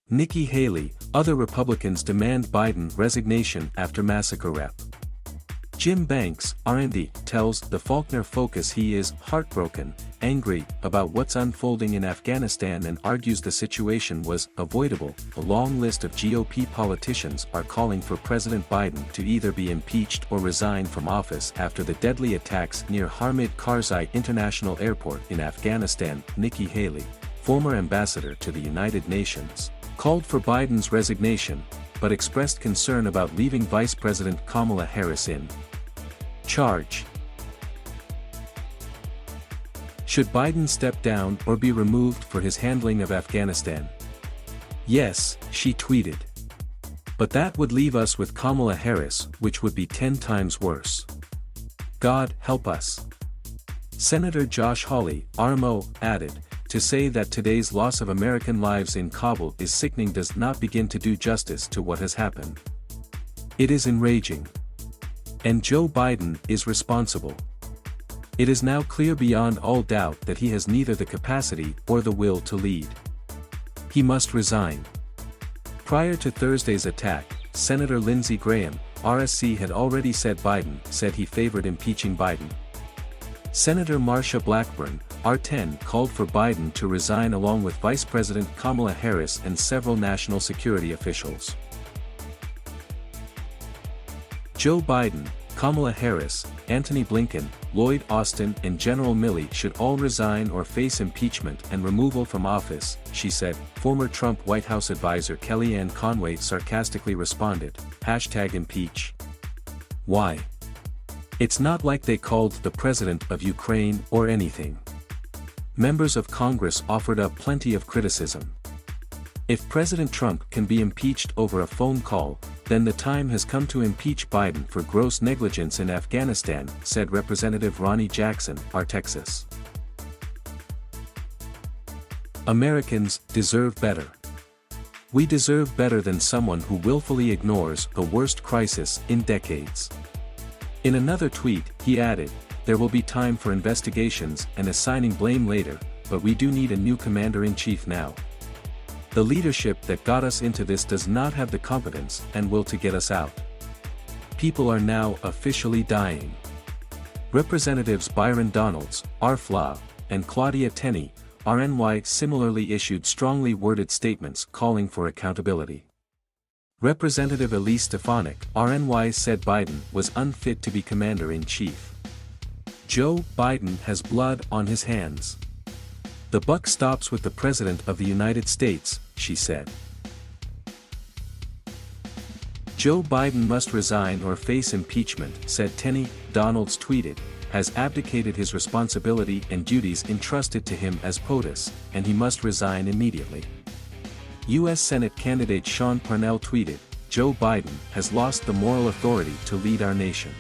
Nikki Haley, other Republicans demand Biden resignation after massacre-rep. Jim Banks, R-Ind, tells the Faulkner Focus he is heartbroken, angry about what's unfolding in Afghanistan and argues the situation was avoidable. A long list of GOP politicians are calling for President Biden to either be impeached or resign from office after the deadly attacks near Harmid Karzai International Airport in Afghanistan. Nikki Haley, former ambassador to the United Nations, called for Biden's resignation, but expressed concern about leaving Vice President Kamala Harris in charge. Should Biden step down or be removed for his handling of Afghanistan? Yes, she tweeted. But that would leave us with Kamala Harris, which would be 10 times worse. God help us. Senator Josh Hawley, RMO, added, to say that today's loss of American lives in Kabul is sickening does not begin to do justice to what has happened. It is enraging. And Joe Biden is responsible. It is now clear beyond all doubt that he has neither the capacity or the will to lead. He must resign. Prior to Thursday's attack, Senator Lindsey Graham, RSC had already said he favored impeaching Biden. Senator Marsha Blackburn, R10, called for Biden to resign along with Vice President Kamala Harris and several national security officials. Joe Biden, Kamala Harris, Antony Blinken, Lloyd Austin and General Milley should all resign or face impeachment and removal from office, she said. Former Trump White House advisor Kellyanne Conway sarcastically responded, #impeach. Why? It's not like they called the president of Ukraine or anything. Members of Congress offered up plenty of criticism. If President Trump can be impeached over a phone call, then the time has come to impeach Biden for gross negligence in Afghanistan, said Representative Ronnie Jackson, R. Texas. Americans deserve better. We deserve better than someone who willfully ignores the worst crisis in decades. In another tweet, he added, there will be time for investigations and assigning blame later, but we do need a new commander-in-chief now. The leadership that got us into this does not have the competence and will to get us out. People are now officially dying. Representatives Byron Donalds, R-Flaw, and Claudia Tenney, RNY similarly issued strongly worded statements calling for accountability. Representative Elise Stefanik, RNY said Biden was unfit to be commander-in-chief. Joe Biden has blood on his hands. The buck stops with the President of the United States, she said. Joe Biden must resign or face impeachment, said Tenney. Donalds tweeted, has abdicated his responsibility and duties entrusted to him as POTUS, and he must resign immediately. U.S. Senate candidate Sean Parnell tweeted, Joe Biden has lost the moral authority to lead our nation.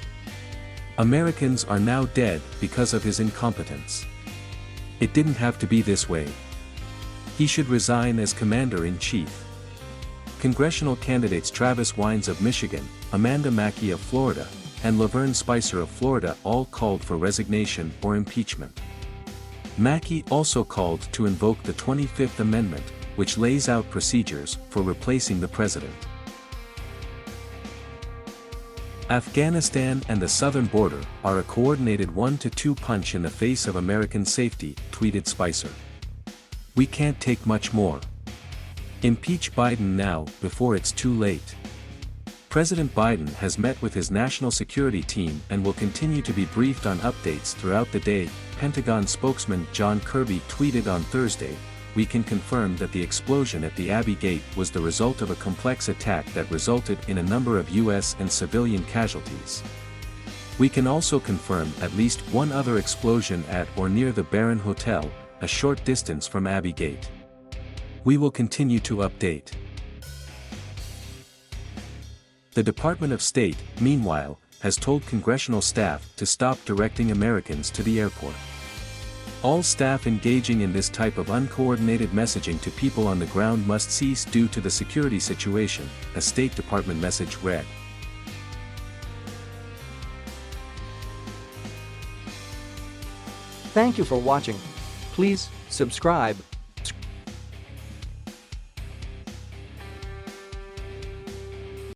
Americans are now dead because of his incompetence. It didn't have to be this way. He should resign as commander-in-chief. Congressional candidates Travis Wines of Michigan, Amanda Mackey of Florida, and Laverne Spicer of Florida all called for resignation or impeachment. Mackey also called to invoke the 25th Amendment, which lays out procedures for replacing the president. Afghanistan and the southern border are a coordinated 1-2 punch in the face of American safety, tweeted Spicer. We can't take much more. Impeach Biden now, before it's too late. President Biden has met with his national security team and will continue to be briefed on updates throughout the day, Pentagon spokesman John Kirby tweeted on Thursday. We can confirm that the explosion at the Abbey Gate was the result of a complex attack that resulted in a number of U.S. and civilian casualties. We can also confirm at least one other explosion at or near the Barron Hotel, a short distance from Abbey Gate. We will continue to update. The Department of State, meanwhile, has told congressional staff to stop directing Americans to the airport. All staff engaging in this type of uncoordinated messaging to people on the ground must cease due to the security situation, a State Department message read. Thank you for watching. Please subscribe